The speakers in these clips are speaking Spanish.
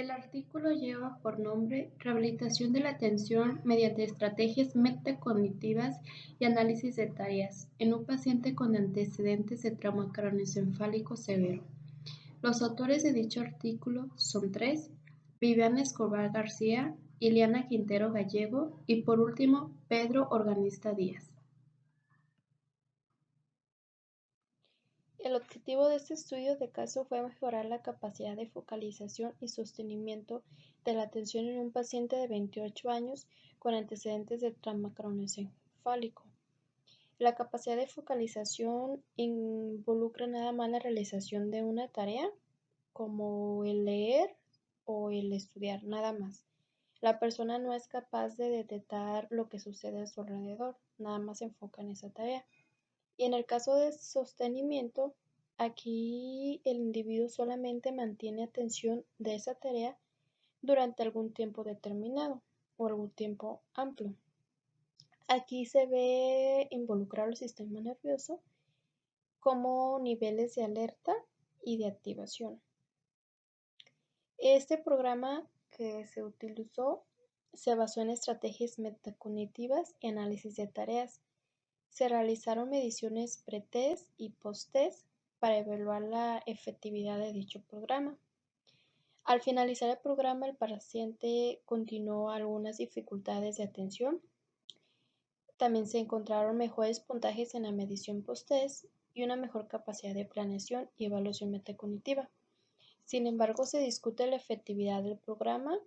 El artículo lleva por nombre Rehabilitación de la atención mediante estrategias metacognitivas y análisis de tareas en un paciente con antecedentes de trauma craneoencefálico severo. Los autores de dicho artículo son tres: Viviana Escobar García, Iliana Quintero Gallego y por último Pedro Organista Díaz. El objetivo de este estudio de caso fue mejorar la capacidad de focalización y sostenimiento de la atención en un paciente de 28 años con antecedentes de trauma craneoencefálico. La capacidad de focalización involucra nada más la realización de una tarea, como el leer o el estudiar, nada más. La persona no es capaz de detectar lo que sucede a su alrededor, nada más se enfoca en esa tarea. Y en el caso de sostenimiento, aquí el individuo solamente mantiene atención de esa tarea durante algún tiempo determinado o algún tiempo amplio. Aquí se ve involucrado el sistema nervioso como niveles de alerta y de activación. Este programa que se utilizó se basó en estrategias metacognitivas y análisis de tareas. Se realizaron mediciones pre-test y post-test para evaluar la efectividad de dicho programa. Al finalizar el programa, el paciente continuó algunas dificultades de atención. También se encontraron mejores puntajes en la medición post-test y una mejor capacidad de planeación y evaluación metacognitiva. Sin embargo, se discute la efectividad del programa,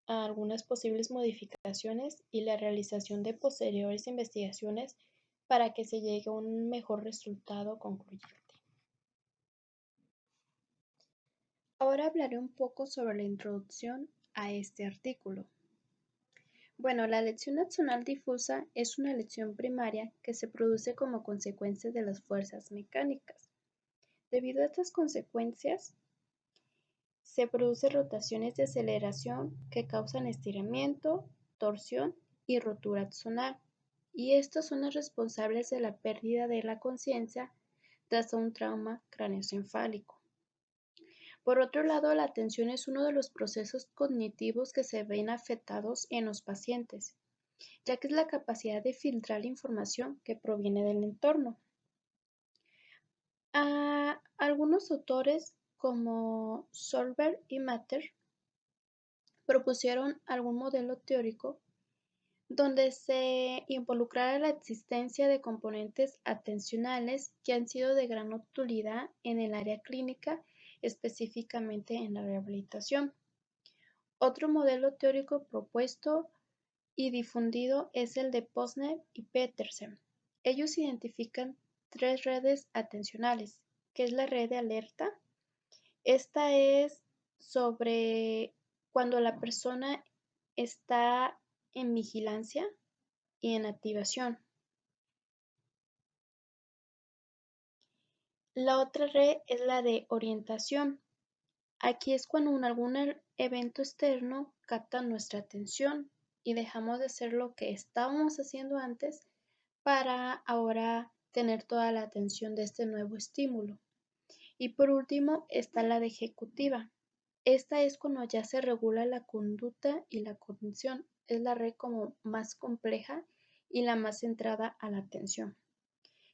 algunas posibles modificaciones y la realización de posteriores investigaciones para que se llegue a un mejor resultado concluyente. Ahora hablaré un poco sobre la introducción a este artículo. Bueno, la lección axonal difusa es una lección primaria que se produce como consecuencia de las fuerzas mecánicas. Debido a estas consecuencias, se producen rotaciones de aceleración que causan estiramiento, torsión y rotura axonal, y estos son los responsables de la pérdida de la conciencia tras un trauma craneoencefálico. Por otro lado, la atención es uno de los procesos cognitivos que se ven afectados en los pacientes, ya que es la capacidad de filtrar la información que proviene del entorno. Algunos autores, como Solberg y Matter, propusieron algún modelo teórico donde se involucrara la existencia de componentes atencionales que han sido de gran utilidad en el área clínica, específicamente en la rehabilitación. Otro modelo teórico propuesto y difundido es el de Posner y Petersen. Ellos identifican tres redes atencionales, que es la red de alerta. Esta es sobre cuando la persona está en vigilancia y en activación. La otra red es la de orientación. Aquí es cuando algún evento externo capta nuestra atención y dejamos de hacer lo que estábamos haciendo antes para ahora tener toda la atención de este nuevo estímulo. Y por último está la de ejecutiva. Esta es cuando ya se regula la conducta y la cognición. Es la red como más compleja y la más centrada a la atención.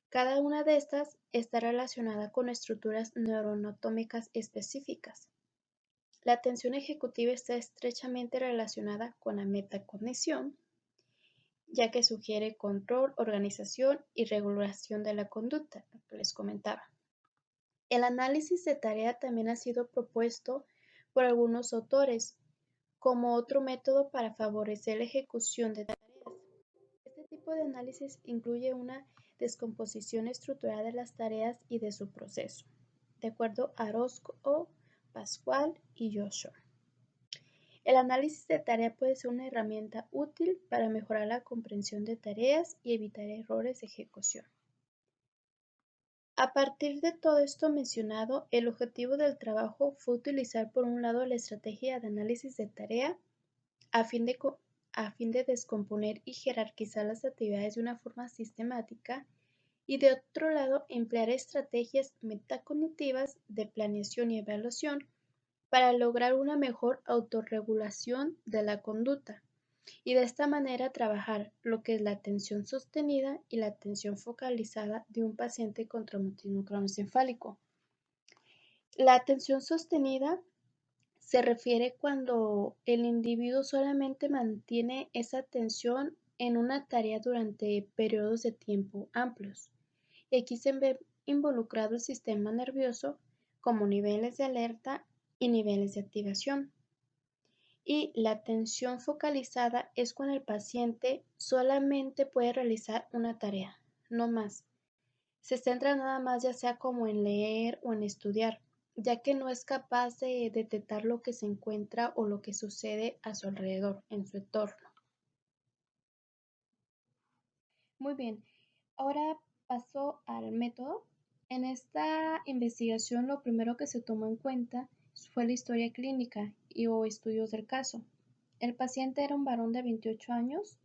Cada una de estas está relacionada con estructuras neuroanatómicas específicas. La atención ejecutiva está estrechamente relacionada con la metacognición, ya que sugiere control, organización y regulación de la conducta, lo que les comentaba. El análisis de tarea también ha sido propuesto por algunos autores como otro método para favorecer la ejecución de tareas. Este tipo de análisis incluye una descomposición estructural de las tareas y de su proceso, de acuerdo a Orozco, Pascual y Joshua. El análisis de tarea puede ser una herramienta útil para mejorar la comprensión de tareas y evitar errores de ejecución. A partir de todo esto mencionado, el objetivo del trabajo fue utilizar por un lado la estrategia de análisis de tarea a fin de descomponer y jerarquizar las actividades de una forma sistemática y de otro lado emplear estrategias metacognitivas de planeación y evaluación para lograr una mejor autorregulación de la conducta y de esta manera trabajar lo que es la atención sostenida y la atención focalizada de un paciente con traumatismo craneoencefálico. La atención sostenida se refiere cuando el individuo solamente mantiene esa atención en una tarea durante periodos de tiempo amplios. Y aquí se ve involucrado el sistema nervioso como niveles de alerta y niveles de activación. Y la atención focalizada es cuando el paciente solamente puede realizar una tarea, no más. Se centra nada más ya sea como en leer o en estudiar, ya que no es capaz de detectar lo que se encuentra o lo que sucede a su alrededor, en su entorno. Muy bien, ahora paso al método. En esta investigación lo primero que se tomó en cuenta fue la historia clínica o estudios del caso. El paciente era un varón de 28 años,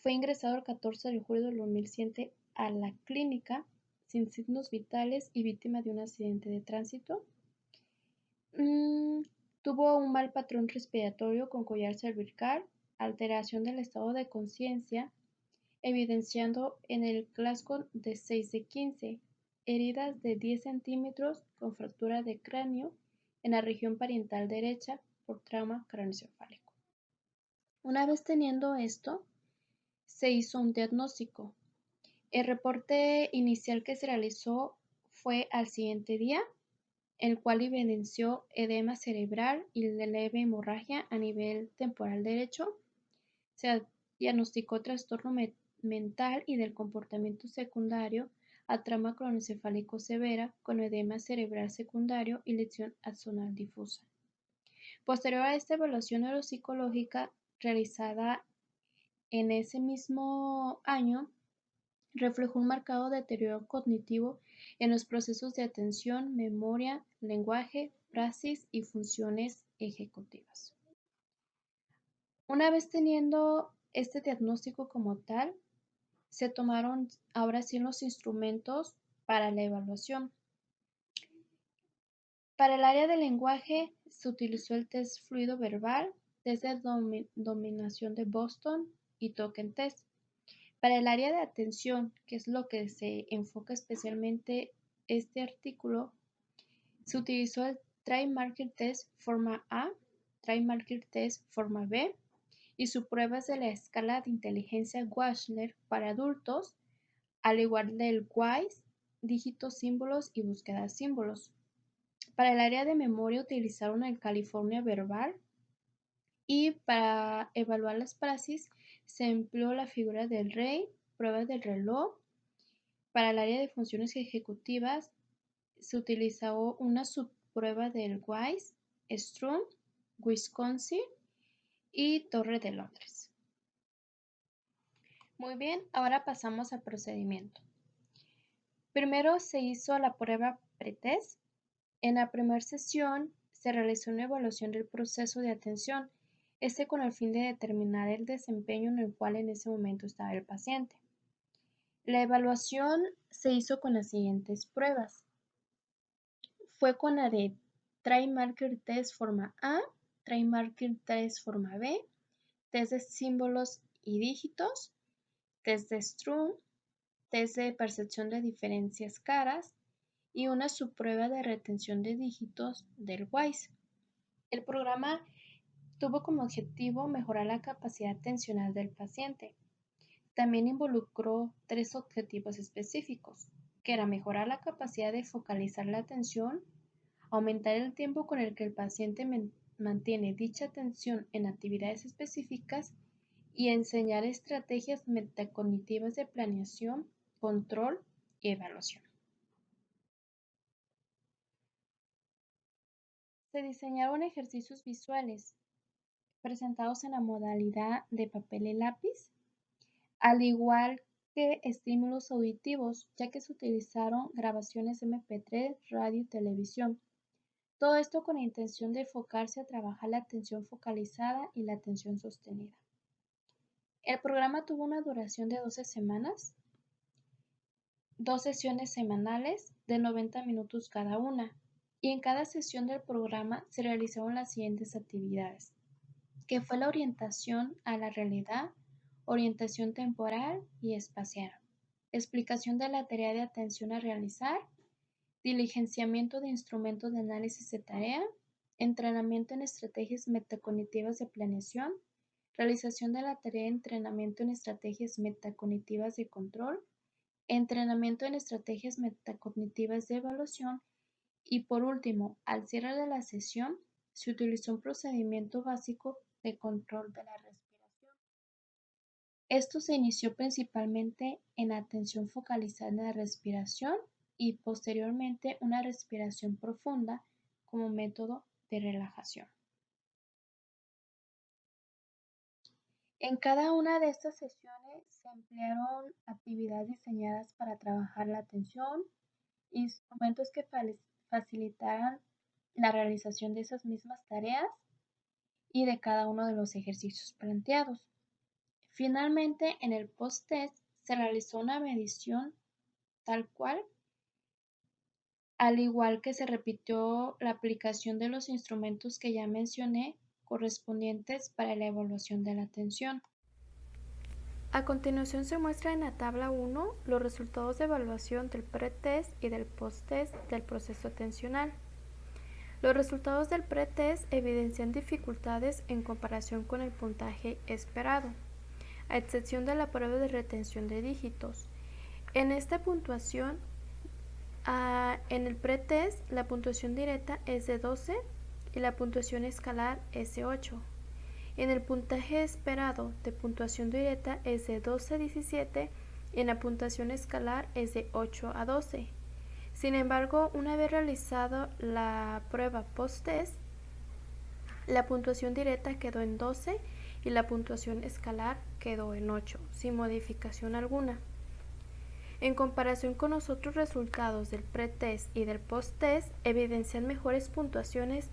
fue ingresado el 14 de julio del 2007 a la clínica sin signos vitales y víctima de un accidente de tránsito. Tuvo un mal patrón respiratorio con collar cervical, alteración del estado de conciencia, evidenciando en el Glasgow de 6 de 15, heridas de 10 centímetros con fractura de cráneo en la región parietal derecha por trauma craneoencefálico. Una vez teniendo esto, se hizo un diagnóstico. El reporte inicial que se realizó fue al siguiente día, el cual evidenció edema cerebral y leve hemorragia a nivel temporal derecho. Se diagnosticó trastorno mental y del comportamiento secundario a trauma craneoencefálico severa con edema cerebral secundario y lesión axonal difusa. Posterior a esta evaluación neuropsicológica realizada en ese mismo año, reflejó un marcado deterioro cognitivo en los procesos de atención, memoria, lenguaje, praxis y funciones ejecutivas. Una vez teniendo este diagnóstico como tal, se tomaron ahora sí los instrumentos para la evaluación. Para el área del lenguaje se utilizó el test fluido verbal, test de dominación de Boston y token test. Para el área de atención, que es lo que se enfoca especialmente este artículo, se utilizó el Try Marker Test forma A, Try Marker Test forma B y sus pruebas de la escala de inteligencia Wechsler para adultos, al igual del WISE, dígitos, símbolos y búsqueda de símbolos. Para el área de memoria utilizaron el California Verbal y para evaluar las praxis se empleó la figura del rey, pruebas del reloj. Para el área de funciones ejecutivas se utilizó una subprueba del WISE, Strong, Wisconsin y Torre de Londres. Muy bien, ahora pasamos al procedimiento. Primero se hizo la prueba pretest. En la primera sesión se realizó una evaluación del proceso de atención, con el fin de determinar el desempeño en el cual en ese momento estaba el paciente. La evaluación se hizo con las siguientes pruebas. Fue con la de Try Marker Test forma A, Try Marker Test forma B, test de símbolos y dígitos, test de Strong, test de percepción de diferencias caras y una subprueba de retención de dígitos del WISE. El programa tuvo como objetivo mejorar la capacidad atencional del paciente. También involucró 3 objetivos específicos, que era mejorar la capacidad de focalizar la atención, aumentar el tiempo con el que el paciente mantiene dicha atención en actividades específicas y enseñar estrategias metacognitivas de planeación, control y evaluación. Se diseñaron ejercicios visuales presentados en la modalidad de papel y lápiz, al igual que estímulos auditivos, ya que se utilizaron grabaciones MP3, radio y televisión. Todo esto con la intención de enfocarse a trabajar la atención focalizada y la atención sostenida. El programa tuvo una duración de 12 semanas, 2 sesiones semanales de 90 minutos cada una, y en cada sesión del programa se realizaron las siguientes actividades, que fue la orientación a la realidad, orientación temporal y espacial, explicación de la tarea de atención a realizar, diligenciamiento de instrumentos de análisis de tarea, entrenamiento en estrategias metacognitivas de planeación, realización de la tarea de entrenamiento en estrategias metacognitivas de control, entrenamiento en estrategias metacognitivas de evaluación y por último, al cierre de la sesión, se utilizó un procedimiento básico de control de la respiración. Esto se inició principalmente en atención focalizada en la respiración y posteriormente una respiración profunda como método de relajación. En cada una de estas sesiones se emplearon actividades diseñadas para trabajar la atención, instrumentos que facilitaran la realización de esas mismas tareas y de cada uno de los ejercicios planteados. Finalmente, en el post-test se realizó una medición tal cual, al igual que se repitió la aplicación de los instrumentos que ya mencioné correspondientes para la evaluación de la atención. A continuación se muestra en la tabla 1 los resultados de evaluación del pretest y del posttest del proceso atencional. Los resultados del pretest evidencian dificultades en comparación con el puntaje esperado, a excepción de la prueba de retención de dígitos. En esta puntuación, en el pretest, la puntuación directa es de 12 y la puntuación escalar es de 8. En el puntaje esperado de puntuación directa es de 12 a 17 y en la puntuación escalar es de 8 a 12. Sin embargo, una vez realizado la prueba post-test, la puntuación directa quedó en 12 y la puntuación escalar quedó en 8, sin modificación alguna. En comparación con los otros resultados del pretest y del post-test, evidencian mejores puntuaciones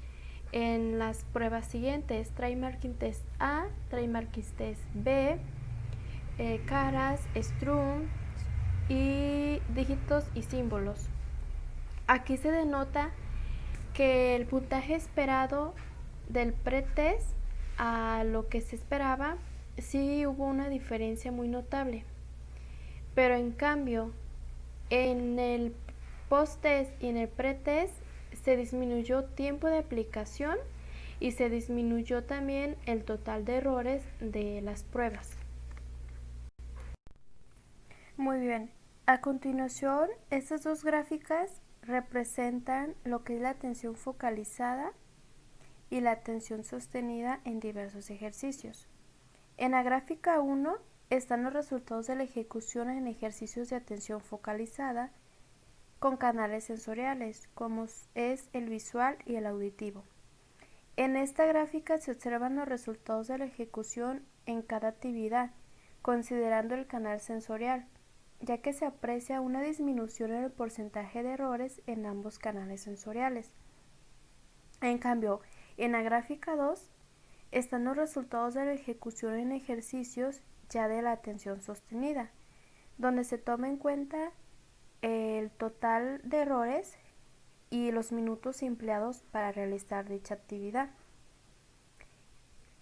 en las pruebas siguientes: Try Marking Test A, Try Marking Test B, caras, strums y dígitos y símbolos. Aquí se denota que el puntaje esperado del pretest a lo que se esperaba sí hubo una diferencia muy notable, pero en cambio en el post-test y en el pretest se disminuyó tiempo de aplicación y se disminuyó también el total de errores de las pruebas. Muy bien, a continuación estas dos gráficas representan lo que es la atención focalizada y la atención sostenida en diversos ejercicios. En la gráfica 1 están los resultados de la ejecución en ejercicios de atención focalizada con canales sensoriales, como es el visual y el auditivo. En esta gráfica se observan los resultados de la ejecución en cada actividad, considerando el canal sensorial, ya que se aprecia una disminución en el porcentaje de errores en ambos canales sensoriales. En cambio, en la gráfica 2 están los resultados de la ejecución en ejercicios ya de la atención sostenida, donde se toma en cuenta el total de errores y los minutos empleados para realizar dicha actividad.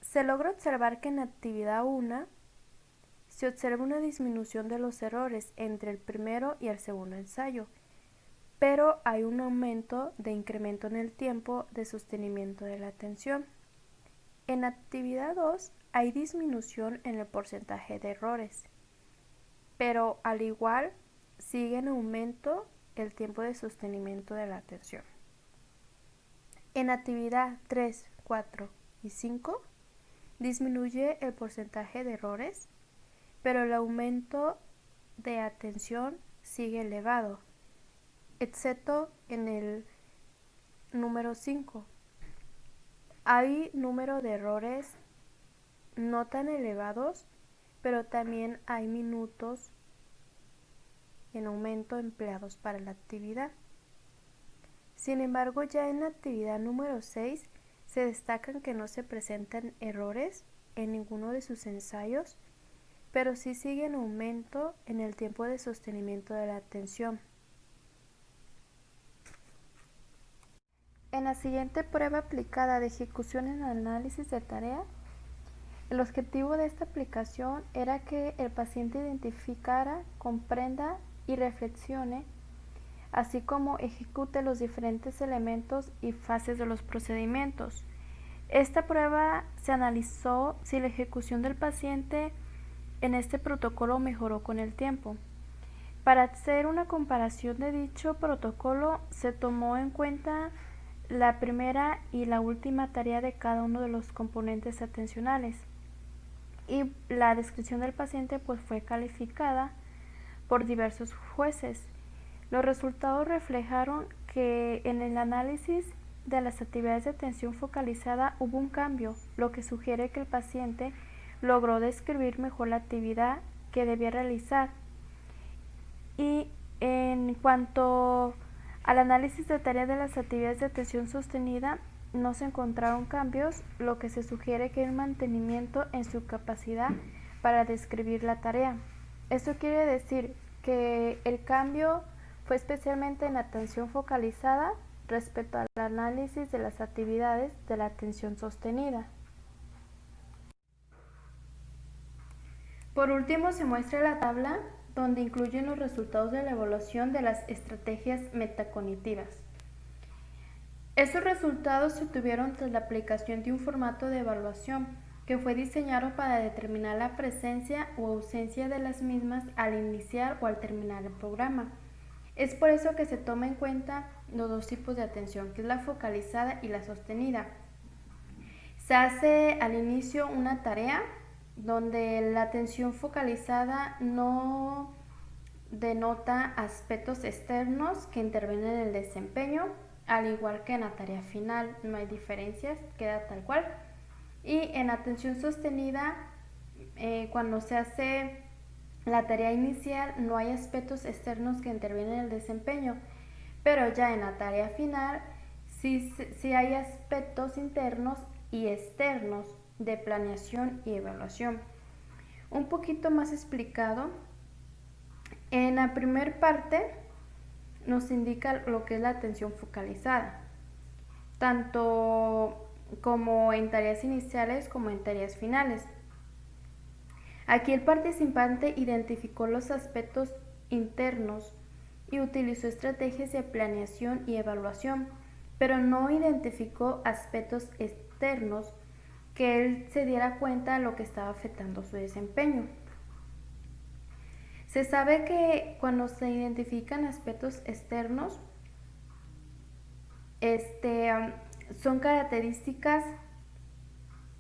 Se logra observar que en la actividad 1 se observa una disminución de los errores entre el primero y el segundo ensayo, pero hay un aumento de incremento en el tiempo de sostenimiento de la atención. En la actividad 2 hay disminución en el porcentaje de errores, pero al igual sigue en aumento el tiempo de sostenimiento de la atención. En actividad 3, 4 y 5 disminuye el porcentaje de errores, pero el aumento de atención sigue elevado, excepto en el número 5. Hay número de errores no tan elevados, pero también hay minutos en aumento empleados para la actividad. Sin embargo, ya en la actividad número 6 se destacan que no se presentan errores en ninguno de sus ensayos, pero sí sigue en aumento en el tiempo de sostenimiento de la atención. En la siguiente prueba aplicada de ejecución en análisis de tarea, el objetivo de esta aplicación era que el paciente identificara, comprenda y reflexione, así como ejecute los diferentes elementos y fases de los procedimientos. Esta prueba se analizó si la ejecución del paciente en este protocolo mejoró con el tiempo. Para hacer una comparación de dicho protocolo, se tomó en cuenta la primera y la última tarea de cada uno de los componentes atencionales, y la descripción del paciente pues fue calificada por diversos jueces. Los resultados reflejaron que en el análisis de las actividades de atención focalizada hubo un cambio, lo que sugiere que el paciente logró describir mejor la actividad que debía realizar. Y en cuanto al análisis de tareas de las actividades de atención sostenida, no se encontraron cambios, lo que se sugiere que hay un mantenimiento en su capacidad para describir la tarea. Esto quiere decir que el cambio fue especialmente en la atención focalizada respecto al análisis de las actividades de la atención sostenida. Por último, se muestra la tabla donde incluyen los resultados de la evaluación de las estrategias metacognitivas. Estos resultados se obtuvieron tras la aplicación de un formato de evaluación que fue diseñado para determinar la presencia o ausencia de las mismas al iniciar o al terminar el programa. Es por eso que se toma en cuenta los dos tipos de atención, que es la focalizada y la sostenida. Se hace al inicio una tarea donde la atención focalizada no denota aspectos externos que intervienen en el desempeño, al igual que en la tarea final, no hay diferencias, queda tal cual. Y en atención sostenida, cuando se hace la tarea inicial, no hay aspectos externos que intervienen en el desempeño, pero ya en la tarea final sí hay aspectos internos y externos de planeación y evaluación. Un poquito más explicado, en la primera parte nos indica lo que es la atención focalizada, tanto como en tareas iniciales como en tareas finales. Aquí el participante identificó los aspectos internos y utilizó estrategias de planeación y evaluación, pero no identificó aspectos externos que él se diera cuenta de lo que estaba afectando su desempeño. Se sabe que cuando se identifican aspectos externos, son características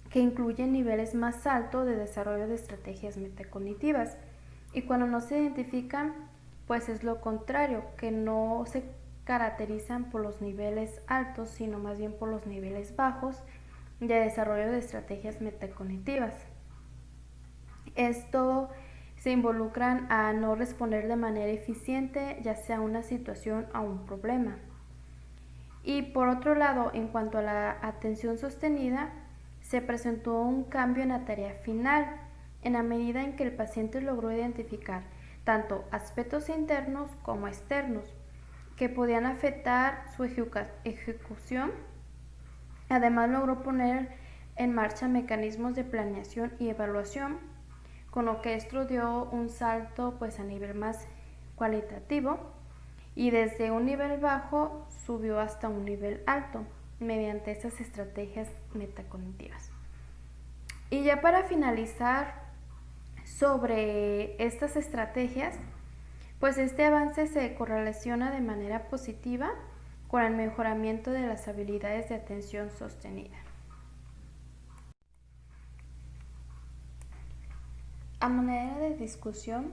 que incluyen niveles más altos de desarrollo de estrategias metacognitivas, y cuando no se identifican, pues es lo contrario, que no se caracterizan por los niveles altos, sino más bien por los niveles bajos de desarrollo de estrategias metacognitivas. Esto se involucran a no responder de manera eficiente, ya sea a una situación o a un problema. Y por otro lado, en cuanto a la atención sostenida, se presentó un cambio en la tarea final, en la medida en que el paciente logró identificar tanto aspectos internos como externos que podían afectar su ejecución. Además, logró poner en marcha mecanismos de planeación y evaluación, con lo que esto dio un salto pues a nivel más cualitativo, y desde un nivel bajo subió hasta un nivel alto mediante estas estrategias metacognitivas. Y ya para finalizar sobre estas estrategias, pues este avance se correlaciona de manera positiva con el mejoramiento de las habilidades de atención sostenida. A manera de discusión,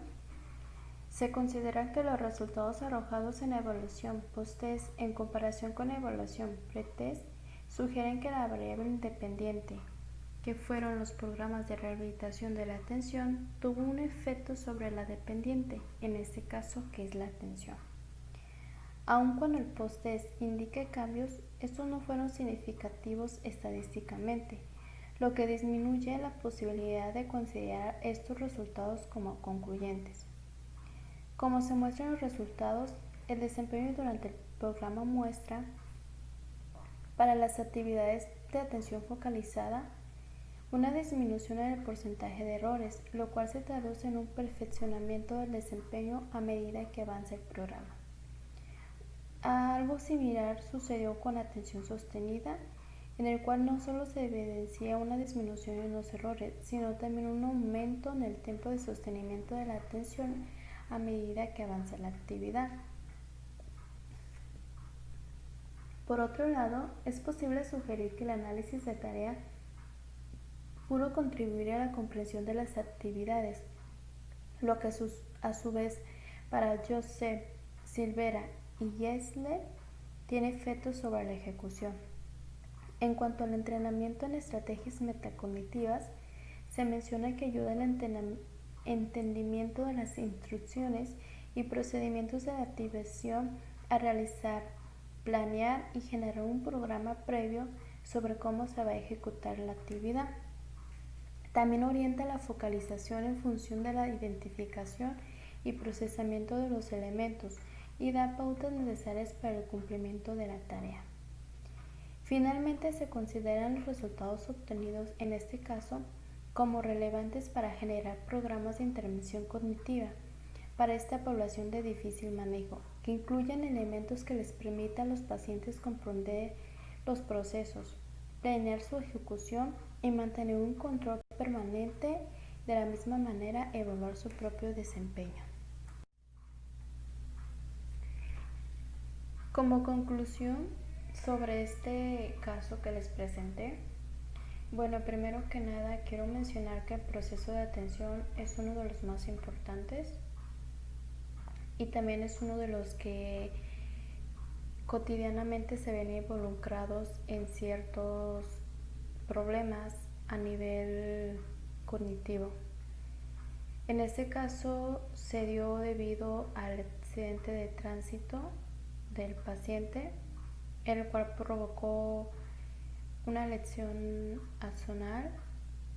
se considera que los resultados arrojados en evaluación post-test en comparación con evaluación pre-test sugieren que la variable independiente, que fueron los programas de rehabilitación de la atención, tuvo un efecto sobre la dependiente, en este caso que es la atención. Aun cuando el post-test indique cambios, estos no fueron significativos estadísticamente, lo que disminuye la posibilidad de considerar estos resultados como concluyentes. Como se muestran los resultados, el desempeño durante el programa muestra Para las actividades de atención focalizada, una disminución en el porcentaje de errores, lo cual se traduce en un perfeccionamiento del desempeño a medida que avanza el programa. Algo similar sucedió con la atención sostenida, en el cual no solo se evidencia una disminución en los errores, sino también un aumento en el tiempo de sostenimiento de la atención a medida que avanza la actividad. Por otro lado, es posible sugerir que el análisis de tarea pudo contribuir a la comprensión de las actividades, lo que a su vez para Joseph, Silvera y Gessler tiene efectos sobre la ejecución. En cuanto al entrenamiento en estrategias metacognitivas, se menciona que ayuda al entendimiento de las instrucciones y procedimientos de activación a realizar, planear y generar un programa previo sobre cómo se va a ejecutar la actividad. También orienta la focalización en función de la identificación y procesamiento de los elementos y da pautas necesarias para el cumplimiento de la tarea. Finalmente, se consideran los resultados obtenidos en este caso como relevantes para generar programas de intervención cognitiva para esta población de difícil manejo, que incluyan elementos que les permitan a los pacientes comprender los procesos, planear su ejecución y mantener un control permanente, de la misma manera evaluar su propio desempeño. Como conclusión sobre este caso que les presenté, bueno, primero que nada quiero mencionar que el proceso de atención es uno de los más importantes y también es uno de los que cotidianamente se ven involucrados en ciertos problemas a nivel cognitivo. En este caso se dio debido al accidente de tránsito del paciente, el cual provocó una lesión axonal,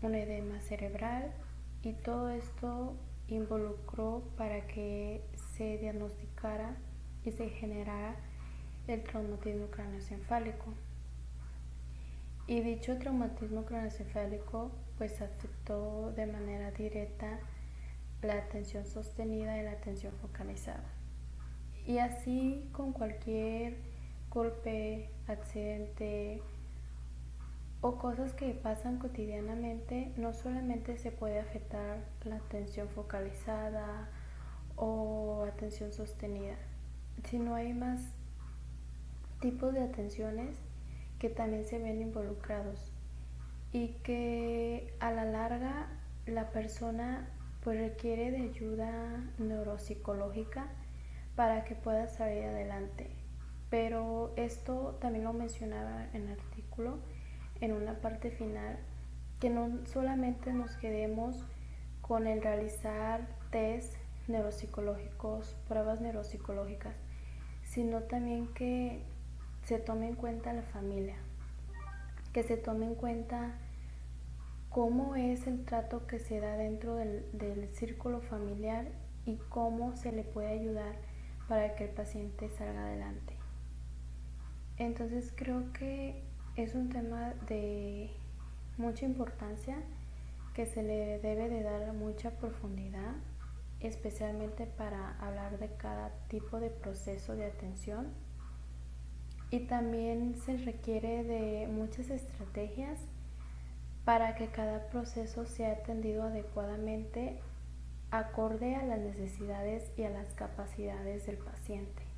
un edema cerebral, y todo esto involucró para que se diagnosticara y se generara el traumatismo craneoencefálico. Y dicho traumatismo craneoencefálico pues afectó de manera directa la atención sostenida y la atención focalizada. Y así con cualquier golpe, accidente o cosas que pasan cotidianamente, no solamente se puede afectar la atención focalizada o atención sostenida, sino hay más tipos de atenciones que también se ven involucrados y que a la larga la persona pues requiere de ayuda neuropsicológica para que pueda salir adelante. Pero esto también lo mencionaba en el artículo, en una parte final, que no solamente nos quedemos con el realizar test neuropsicológicos, pruebas neuropsicológicas, sino también que se tome en cuenta la familia, que se tome en cuenta cómo es el trato que se da dentro del círculo familiar y cómo se le puede ayudar para que el paciente salga adelante. Entonces creo que es un tema de mucha importancia, que se le debe de dar mucha profundidad, especialmente para hablar de cada tipo de proceso de atención. Y también se requiere de muchas estrategias para que cada proceso sea atendido adecuadamente acorde a las necesidades y a las capacidades del paciente.